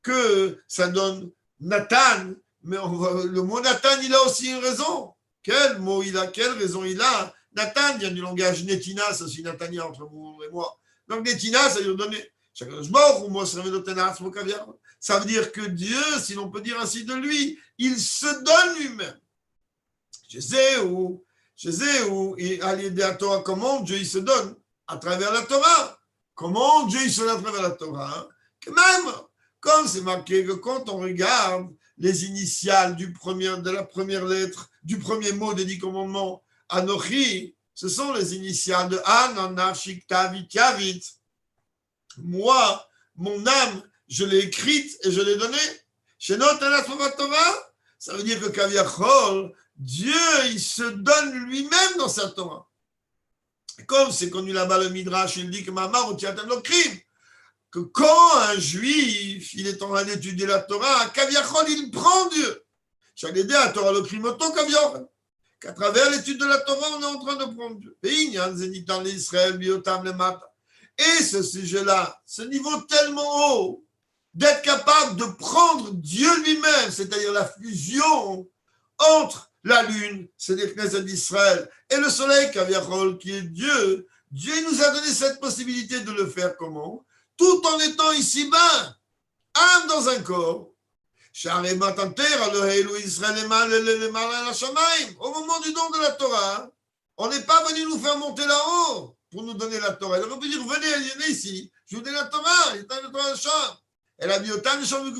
que ça donne Nathan, mais le mot Nathan, il a aussi une raison. Quel mot il a, quelle raison il a? Nathan vient du langage Netina, ça c'est Natania entre vous et moi. Donc Netina, ça veut donner. Ça veut dire que Dieu, si l'on peut dire ainsi de lui, il se donne lui-même. Et à l'idée de la Torah, comment Dieu il se donne? À travers la Torah. Comment Dieu il se donne à travers la Torah? Que même, comme c'est marqué que quand on regarde les initiales de la première lettre, du premier mot des 10 commandements, Anochi, ce sont les initiales de Ananachik Tavit Yavit. Moi, mon âme, je l'ai écrite et je l'ai donnée. Chez notre Torah, ça veut dire que Kaviachol, Dieu, il se donne lui-même dans sa Torah. Comme c'est connu là-bas le Midrash, il dit que Mamar ou Tiatem le crime, que quand un juif, il est en train d'étudier la Torah, Kaviachol, il prend Dieu. Chaque idée à Torah le crime autant Kaviachol. Qu'à travers l'étude de la Torah, on est en train de prendre Dieu. Et ce sujet-là, ce niveau tellement haut, d'être capable de prendre Dieu lui-même, c'est-à-dire la fusion entre la lune, c'est-à-dire Knesset d'Israël, et le soleil, Kaviachol, qui est Dieu. Dieu nous a donné cette possibilité de le faire comment? Tout en étant ici-bas, âme dans un corps. Au moment du don de la Torah, on n'est pas venu nous faire monter là-haut pour nous donner la Torah. Il aurait pu dire, venez ici, je vous donne la Torah, il est le Torah de Sham. Et la biotan de Sham,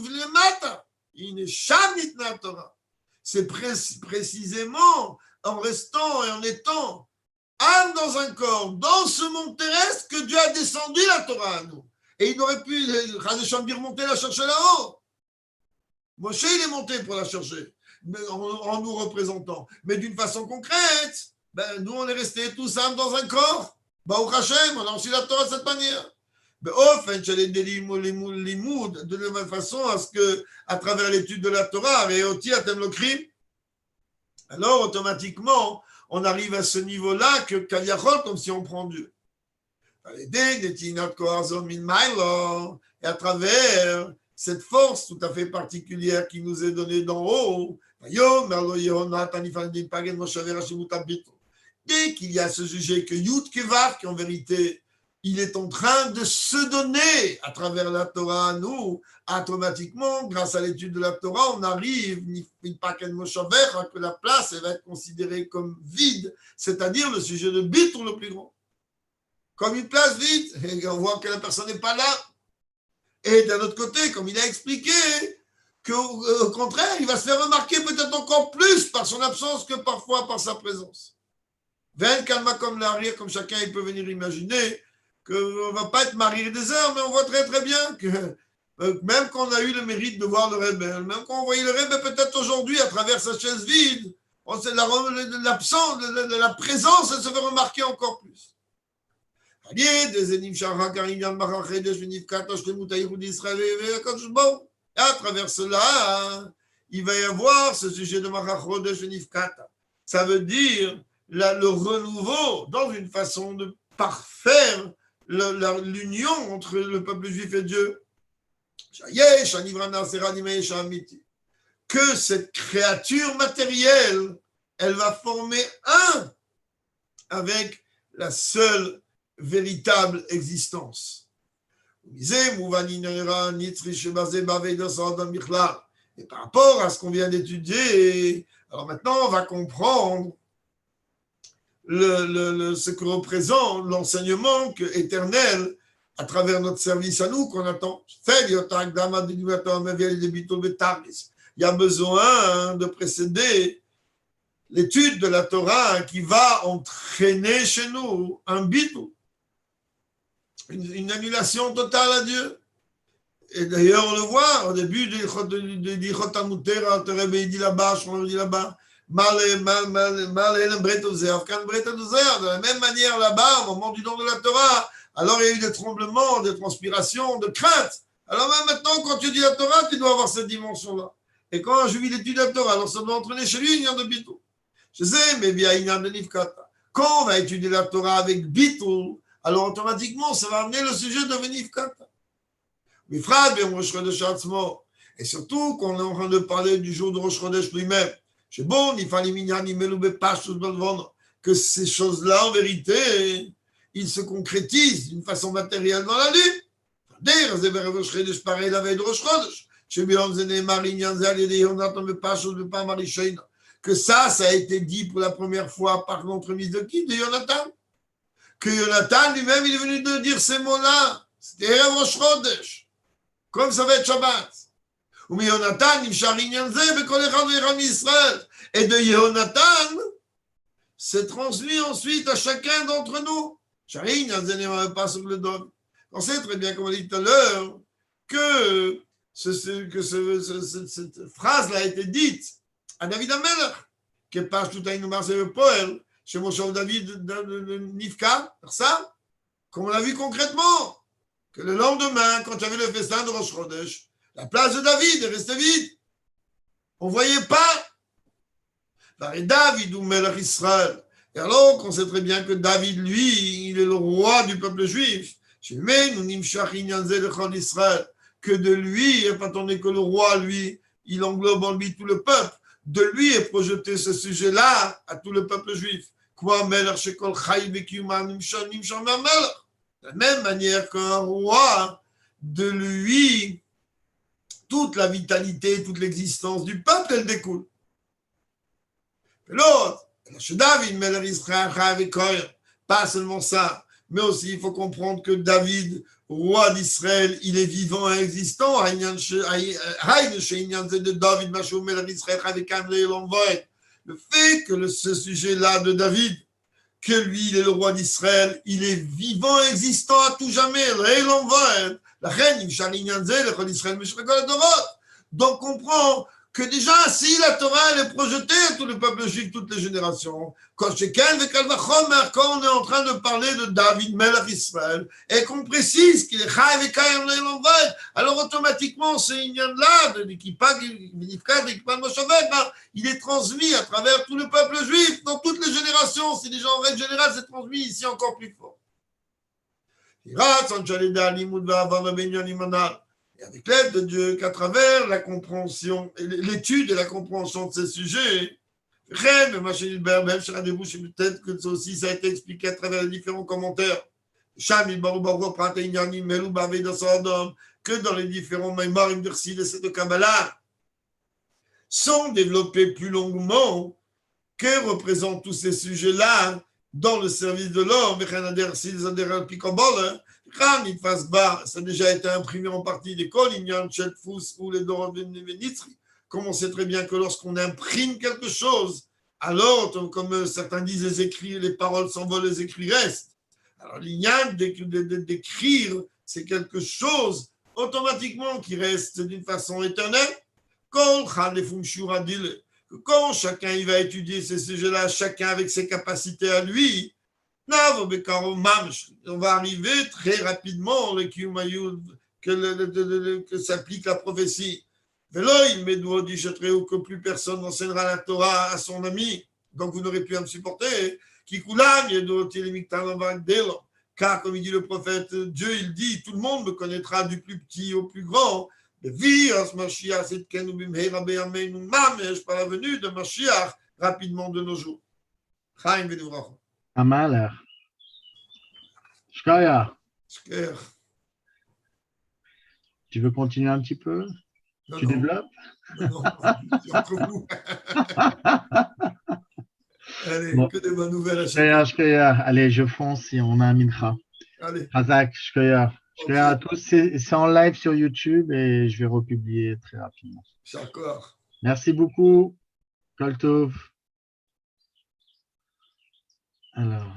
il n'est jamais la Torah. C'est précisément en restant et en étant âme dans un corps, dans ce monde terrestre, que Dieu a descendu la Torah à nous. Et il aurait pu, remonter la chercher là-haut. Moshe, il est monté pour la chercher, en nous représentant. Mais d'une façon concrète, nous, on est restés tous âmes dans un corps. Baruch Hashem, on a reçu la Torah de cette manière. De la même façon, à ce que, à travers l'étude de la Torah, alors automatiquement, on arrive à ce niveau-là que Kaviachol, comme si on prend Dieu. Et à travers cette force tout à fait particulière qui nous est donnée d'en haut, dès qu'il y a ce sujet que Yud Kevar, qu'en vérité, il est en train de se donner à travers la Torah à nous, automatiquement, grâce à l'étude de la Torah, on arrive, que la place elle va être considérée comme vide, c'est-à-dire le sujet de Bitul le plus grand. Comme une place vide, et on voit que la personne n'est pas là. Et d'un autre côté, comme il a expliqué, qu'au contraire, il va se faire remarquer peut-être encore plus par son absence que parfois par sa présence. Ven Kalma comme l'arrière, comme chacun il peut venir imaginer, qu'on ne va pas être marié des heures, mais on voit très très bien que même qu'on a eu le mérite de voir le Rebbe, même qu'on voyait le Rebbe peut-être aujourd'hui à travers sa chaise vide, l'absence, la présence, elle se fait remarquer encore plus. Et à travers cela, il va y avoir ce sujet de Machachodesh Nifkata. Ça veut dire le renouveau dans une façon de parfaire l'union entre le peuple juif et Dieu. Que cette créature matérielle, elle va former un avec la seule véritable existence. Et par rapport à ce qu'on vient d'étudier, alors maintenant on va comprendre ce que représente l'enseignement éternel à travers notre service à nous qu'on attend. Il y a besoin de précéder l'étude de la Torah qui va entraîner chez nous un bitou, une annulation totale à Dieu. Et d'ailleurs, on le voit au début de l'Ichot HaMutera, le Rebbe dit là-bas, je dit là-bas, De la même manière là-bas, au moment du don de la Torah, alors il y a eu des tremblements, des transpirations, de craintes. Alors même maintenant, quand tu dis la Torah, tu dois avoir cette dimension-là. Et quand un juif étudie la Torah, alors ça doit entraîner chez lui une de bitou. Je sais, mais bien il y a de nifkata. Quand on va étudier la Torah avec bitou, alors automatiquement, ça va amener le sujet de nifkata. Et surtout, quand on est en train de parler du jour de Rosh Chodesh lui-même, c'est bon, que ces choses-là, en vérité, ils se concrétisent d'une façon matérielle dans la vie. Pareil la veille de Rosh Chodesh. Que ça a été dit pour la première fois par l'entremise de qui? De Jonathan. Que Jonathan lui-même, il est venu de dire ces mots-là. C'était Rosh Chodesh. Comme ça va être Shabbat. Et de Yehonatan, c'est transmis ensuite à chacun d'entre nous. On sait très bien, comme on dit tout à l'heure, que cette phrase-là a été dite à David Amelech, que passe tout à une marche de Poel, chez Moshe David Nifka, ça, comme on l'a vu concrètement, que le lendemain, quand il y avait le festin de Rosh Chodesh, la place de David est restée vide. On ne voyait pas. David ou Melech Israël. Et alors qu'on sait très bien que David, lui, il est le roi du peuple juif. Que de lui, et pas tant que le roi, lui, il englobe en lui tout le peuple. De lui est projeté ce sujet-là à tout le peuple juif. De la même manière qu'un roi, de lui, toute la vitalité, toute l'existence du peuple, elle découle. L'autre, David, pas seulement ça, mais aussi il faut comprendre que David, roi d'Israël, il est vivant et existant. Le fait que ce sujet-là de David, que lui, il est le roi d'Israël, il est vivant et existant à tout jamais. Donc, on comprend que déjà, si la Torah elle est projetée à tout le peuple juif, toutes les générations, quand on est en train de parler de David, Melech Israël, et qu'on précise qu'il est Chai Vekayim Leilom Vaed, alors automatiquement, ce Inyan-là, il est transmis à travers tout le peuple juif, dans toutes les générations. C'est déjà en règle générale, c'est transmis ici encore plus fort. Et avec l'aide de Dieu, qu'à travers la compréhension, l'étude et la compréhension de ces sujets, peut-être que ça aussi, ça a été expliqué à travers les différents commentaires. Que dans les différents Maïmarim d'Irsid et de Kabbalah sont développés plus longuement, que représentent tous ces sujets-là dans le service de l'homme, ça a déjà été imprimé en partie des Kolinyan, Chelfous ou les Dorovinitri. Comme on sait très bien que lorsqu'on imprime quelque chose, alors, comme certains disent, les écrits, les paroles s'envolent, les écrits restent. Alors, l'ignan d'écrire, c'est quelque chose automatiquement qui reste d'une façon éternelle. Quand chacun il va étudier ces sujets-là, chacun avec ses capacités à lui, on va arriver très rapidement que s'applique la prophétie. Que plus personne n'enseignera la Torah à son ami, donc vous n'aurez plus à me supporter. Car, comme il dit le prophète, Dieu, il dit, tout le monde me connaîtra du plus petit au plus grand. Par la venue de Mashiach rapidement de nos jours. Amalek. Shkaya. Tu veux continuer un petit peu? Non, tu développes? Non, entre vous. Allez, bon. Que des bonnes nouvelles à chaque Shkaya. Allez, je fonce et on a un mincha. Allez. Razak, Shkaya. Shkaya à tous. C'est en live sur YouTube et je vais republier très rapidement. D'accord. Merci beaucoup. Kol Tov. Alors.